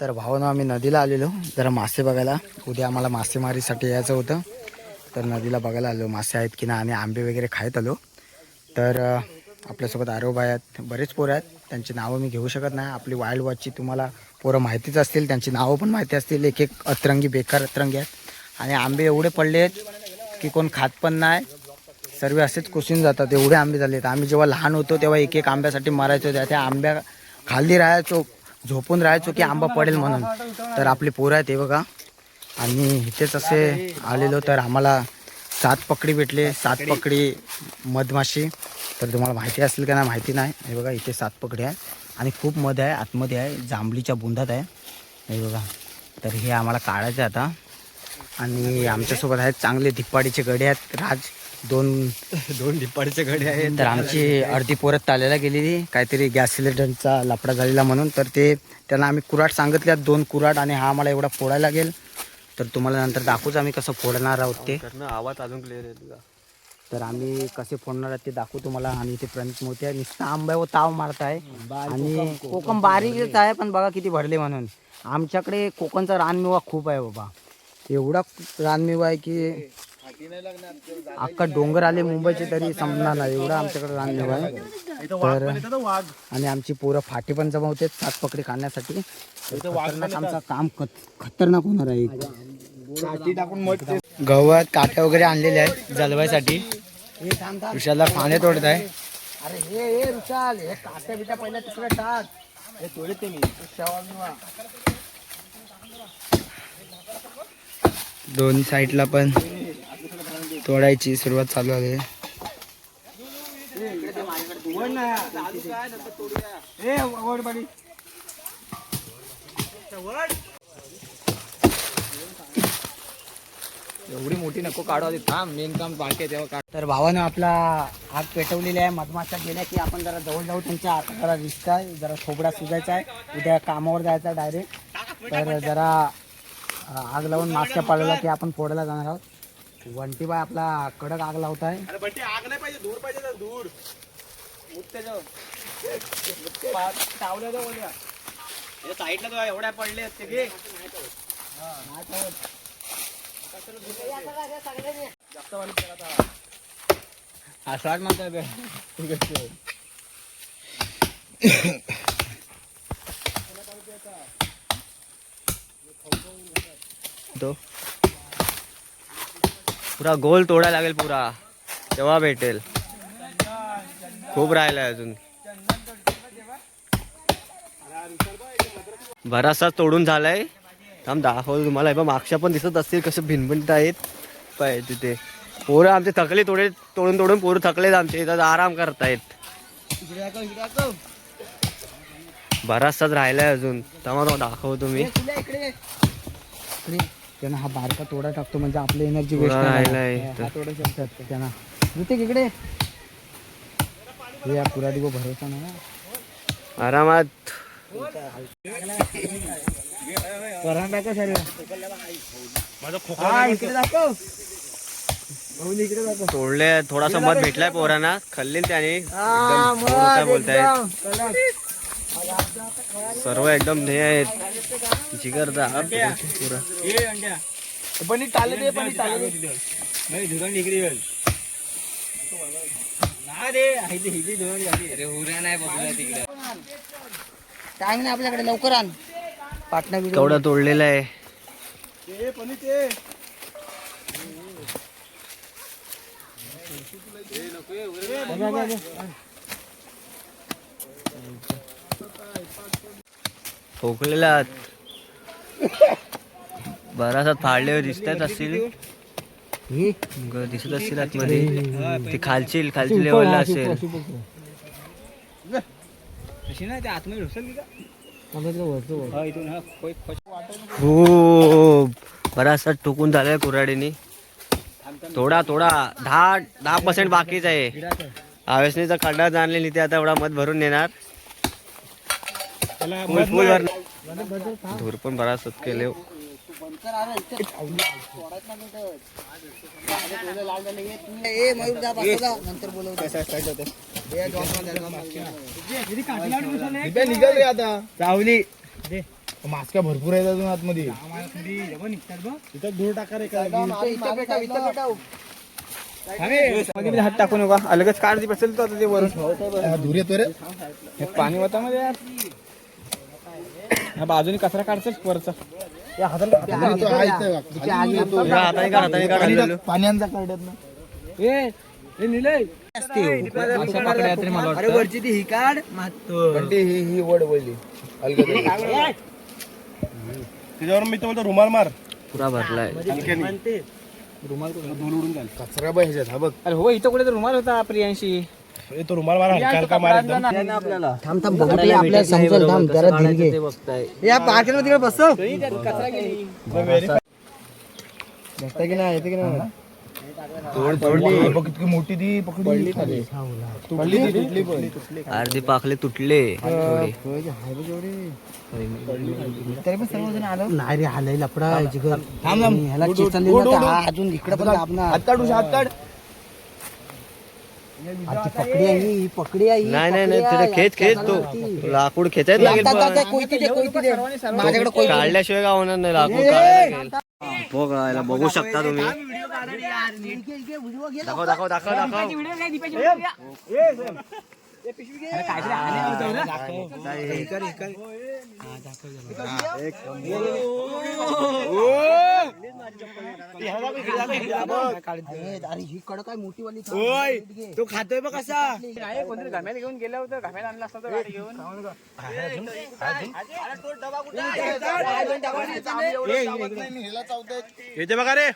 तर भावानं आम्ही नदीला आलेलो जरा मासे बघायला. उद्या आम्हाला मासेमारीसाठी यायचं होतं, तर नदीला बघायला आलो मासे आहेत की नाही, आणि आंबे वगैरे खायत आलो. तर आपल्यासोबत आरोबा आहेत, बरेच पोरं आहेत, त्यांची नावं मी घेऊ शकत नाही. आपली वाईल्ड वॉचची तुम्हाला पोरं माहितीच असतील, त्यांची नावं पण माहिती असतील. एक एक अतरंगी बेकार अतरंगी आहेत, आणि आंबे एवढे पडले आहेत की कोण खात पण नाही, सर्व असेच कुसून जातात, एवढे आंबे झाले आहेत. आम्ही जेव्हा लहान होतो तेव्हा एक एक आंब्यासाठी मरायचो, त्या आंब्या खाली राहायचो, झोपून राहायचो की आंबा पडेल म्हणून. तर आपली पोरं आहेत हे बघा, आणि इथेच असे आलेलो तर आम्हाला 7 पकडी भेटले. 7 पकडी मधमाशी, तर तुम्हाला माहिती असेल का नाही माहिती नाही. हे बघा इथे 7 पकडी आहे, आणि खूप मध आहे, आतमध्ये आहे, जांभळीच्या बुंदात आहे हे बघा. तर हे आम्हाला काढायचं आहे आता. आणि आमच्यासोबत आहेत चांगले धिप्पाडीचे गडे आहेत, राज दोन धिप्पाडीचे गडे आहेत. तर आमची अर्धी पोरत ताल्याला गेलेली, काहीतरी गॅस सिलेंडरचा लफडा झालेला म्हणून. तर ते त्यांना आम्ही कुऱ्हाड सांगितल्यात, 2 कुऱ्हाड, आणि हा आम्हाला एवढा फोडायला लागेल. तर तुम्हाला नंतर दाखवूच आम्ही कसं फोडणार आहोत ते. आवाज अजून क्लिअर आहे तुझा. तर आम्ही कसे फोडणार आहेत ते दाखवू तुम्हाला. आणि इथे प्रणित मोती आहे, नुसता आंब्यावर ताव मारत आहे, आणि कोकम बारीकच आहे, पण बघा किती भरले म्हणून. आमच्याकडे कोकणचा रानमेवा खूप आहे बाबा, एवढा रानमेवा आहे की अख्खा डोंगर आले मुंबईचे तरी संपणार नाही, एवढा आमच्याकडे रानमेवा आहे. तर आणि आमची पोरं फाटी पण जमवते 7 पकडी काढण्यासाठी. आमचं काम खतरनाक होणार आहे. गवत काट्या वगैरे आणलेले आहेत जलवायसाठी. विशालला फाने तोडत आहे. अरे हे विशाल, हे काट्या बिट्या पहिल्या तिकडे टाक, हे तोडते मी. दोन्ही साईडला पण तोडायची सुरुवात चालू आहे. एवढी मोठी नको काढू आधी, थांब, मेन काम बाकी आहे तेव्हा काढ. तर भावानं आपला आग पेटवलेली आहे. मधमाशा गेल्या की आपण जरा जवळ जाऊ त्यांच्या. आता जरा रिस्क आहे, जरा थोबडा सुजायचा आहे, उद्या कामावर जायचं डायरेक्ट. तर जरा आग लावून मागच्या पाळला की आपण फोडायला जाणार आहोत. वंटी बाय आपला कडक आग लावत आहे. आग नाही पाहिजे, धूर पाहिजे, धूर साईडला एवढ्या पडले ते असा म्हणतात तो पुरा गोल तोडायला लागेल पुरा, तेव्हा भेटेल. खूप राहिलाय अजून, बराचसा तोडून झालाय. थांब दाखवतो तुम्हाला. हे मागच्या पण दिसत असतील कसं भिनभिनत आहेत पाय तिथे. पोरं आमचे थकले, तोडून तोडून पोरं थकलेत आमचे, इथं आराम करतायत. बराचसाच राहिलाय अजून, त्यामुळे दाखवतो मी. त्यांना हा बारका तोडा टाकतो म्हणजे आपली एनर्जी वेस्ट राहिलाय. तोडू शकतात त्यांना इकडे. हे पुरा दिवस भरोसा नाही, आरामात तोडले. थोडासा मध भेटलाय पोरांना, खाल्ले त्याने. बोलतायत सर्व एकदम हे आहेत, जिगरदा पुरा. टाइम नाही आपल्याकडे, लवकर आण. पाटणा केवढा तोडलेला आहे. ठोकलेला बराचसा फाडले दिसतात असतील, दिसत असतील आतमध्ये. ते खालची लेवलला असेल. खूप बराचसा ठोकून झालाय कुऱ्हाडीने. थोडा 10% बाकीच आहे. आवेशनीचा खड्डा जाणले ते आता एवढा मध भरून नेणार. फुल धूर पण बराच केले. निघाल रे आता चावली मास्का भरपूर आहेत अजून आतमध्ये तिथं धूळ टाका रे हात टाकू नका अलगच काढ असेल तर ते वरून धूर येतो रे पाणी होता मध्ये यार बाजूने कचरा काढच वरचा पाण्यांचा काढत ना अरे वरची ती ही काढ ही वड वळली त्याच्यावर मी तो बोलतो रुमाल मार पुरा भरलाय रुमाल उडून जाईल कचरा बघ ह्याच्यात हा बघ अरे हो इथं कुठे रुमाल होता प्रियांशी तो रुमाल मारा हलका मार आपल्याला थांब थांब बघूया आपल्याला समजेल थांब जरा धीर घे या पार्किंग मध्ये तिकडे बसतो कचरा गेली भेटता की नाही येते की नाही तोडली बघ किती मोठी ती पकडली अर्धी पाखले तुटले तरी पण सर्वजण आलं नाही रे हालय लपडा थांब ह्याला अजून इकडे पण हात काढ हात काढ पकडी आहे ही पकडी आहे नाही नाही नाही तिथे खेच तो लाकूड खेचायला लागेल माझ्याकडे काढल्याशिवाय का होणार नाही लाकूड काढायला लागेल बघा याला बघू शकता तुम्ही दाखव दाखव दाखव दाखव ही कडक काय मोठी वाली तो खातोय बघ कसा कोणतरी घाम्याला घेऊन गेलं होतं घाम्याला आणला असता गाडी घेऊन येते बघा रे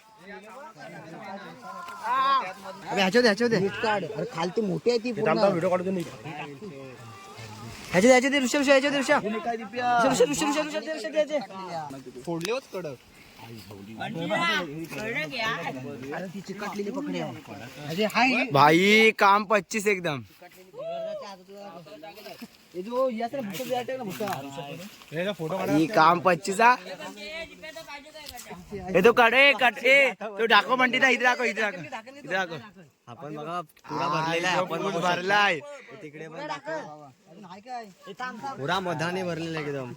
अरे खालती मोठी आहे ती व्हिडिओ काढतो फोडले होत कडक चिकटलेली पकडी भाई काम 25 एकदम काम 25 तो कडे तो डाको म्हणते ना इथे दाखव इथे दाखव आपण बघा पुरा भरलेला आहे आपण भरलाय तिकडे पण पुरा मधाने भरलेला एकदम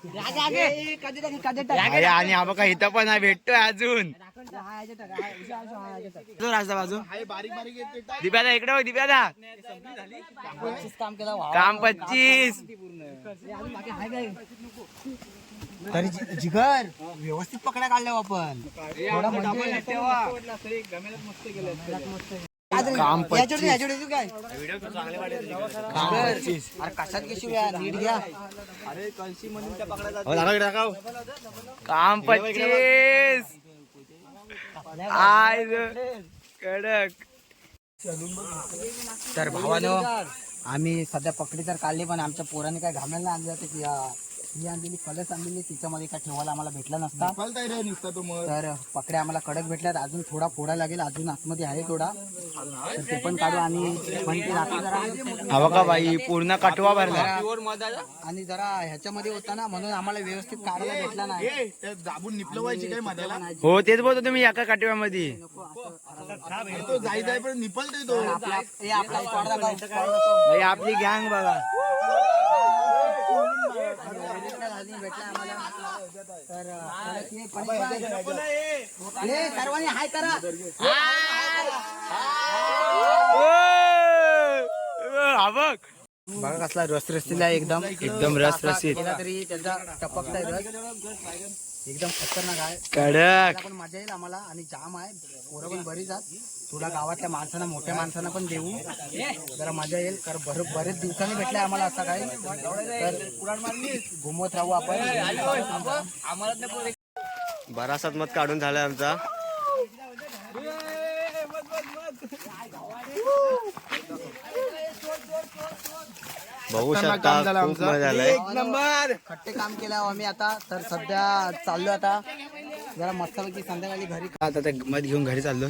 आणि हा बघा इथं पण आहे भेटतोय अजून राजा बाजू दिप्यादा इकडे हो दिप्यादा काम 25 तरी जिगर व्यवस्थित पकड्या काढल्या आपण काम काय कशात कशी नीट घ्या काम 25 आय कडक तर भावानो आम्ही सध्या पकडी तर काढली पण आमच्या पोराने काय घामायला आणले जाते की ही आणलेली कलस आणलेली तिच्यामध्ये काय ठेवायला आम्हाला भेटला नसता तर पकड्या आम्हाला कडक भेटल्यात अजून थोडा फोडा लागेल अजून आतमध्ये आहे थोडा तर ते पण काढू आणि हवा का बाई पूर्ण कटवा भरला आणि जरा ह्याच्यामध्ये होता ना म्हणून आम्हाला व्यवस्थित काढायला भेटला नाही दाबून निपलवायची काय मध्याला हो तेच बोलतो तुम्ही एका काटव्यामध्ये जायचं पण निपलतोय तो आपली गँग बघा सर्वांनी हाय करा बघा कसला रस रसीला एकदम एकदम रस रसीत तरी त्याचा टपकता रस एकदम खतरनाक आहे कडक पण मजा येईल आम्हाला आणि जाम आहे पोरं पण बरीच आहेत थोडा गावातल्या माणसांना मोठ्या माणसांना पण देऊ जरा मजा येईल कारण बरेच दिवसांनी भेटले आम्हाला असं काही तर घुमवत राहू आपण बराचसाच मत काढून झालाय आमचा बघू शकता खूप मजा झालाय एक नंबर खट्टे काम केलं आम्ही आता तर सध्या चाललो आता जरा मस्तपैकी संध्याकाळी घरी आता ते मध घेऊन घरी चाललो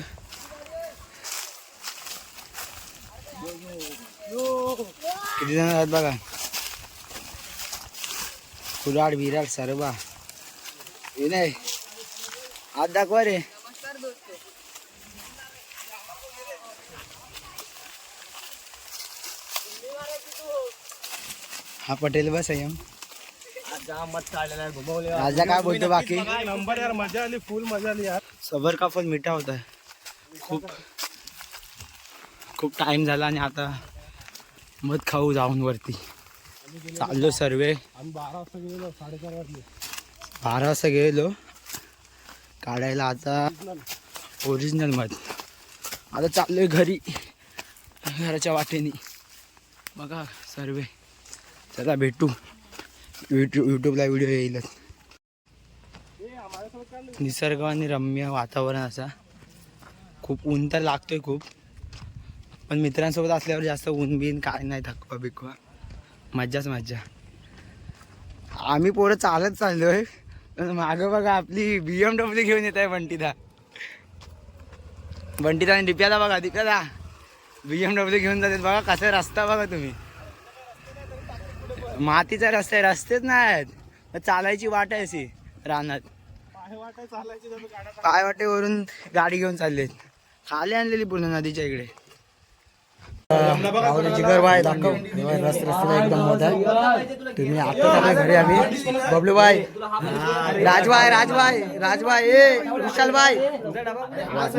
किती जण आहेत बघा कुराड विराट सर्वा विनय आज दाखवा रे. हा पटेल बस संयम. राजा काय बोलतो बाकी. नंबर यार, मजा आली, फुल मजा आली यार. सबर का फल मिठा होता है. खूप टाइम झाला आणि आता मध खाऊ जाऊन वरती चाललो सर्वे. 12 वाजता गेलो, 4:30 वाजले. 12 वाजता गेलो काढायला आता ओरिजिनल मध. आता चाललोय घरी घराच्या वाटेनी. बघा सर्वे. चला भेटू. यूट्यूबला व्हिडिओ येईलच. निसर्ग आणि रम्य वातावरण असा. खूप ऊन तर लागतोय खूप, पण मित्रांसोबत असल्यावर जास्त ऊन बिन काय नाही, थकवा बिकवा मज्जाच मज्जा. आम्ही पोरं चालत चाललोय, मागं बघा आपली BMW घेऊन येत आहे बंटीदा आणि दिप्यादा. बघा दिप्यादा BMW घेऊन जातात. बघा कसा रस्ता बघा तुम्ही. मातीचा रस्ता आहे, रस्तेच नाहीत. चालायची वाट आहे अशी रानात. पाय वाटेवरून गाडी घेऊन चाललेत. खाली आणलेली पूर्ण नदीच्या इकडे. जिगर बाय दाखव. रस्त्याला एकदम मजा आहे. तुम्ही आता चालले घरी. आम्ही बबलू बाय, राजबाई ए विशाल बाय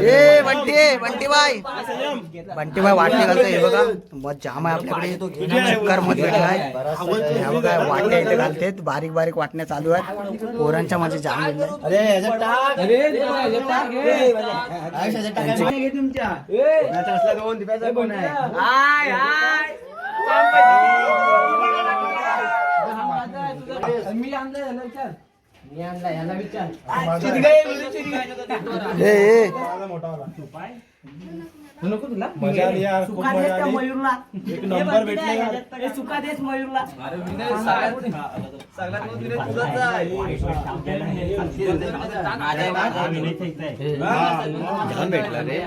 ए बंटी बाय वाटणे घालतोय. हे बघा मध जाम आहे आपल्याकडे. शक्कर मध भेटलाय. हे बघा वाटण्या इथे घालतेत. बारीक बारीक वाटण्या चालू आहेत. पोरांच्या मध्ये जाम भेटलाय. मजा आली यार, खूप मजा आली. एक नंबर भेटले यार. भेटला रे.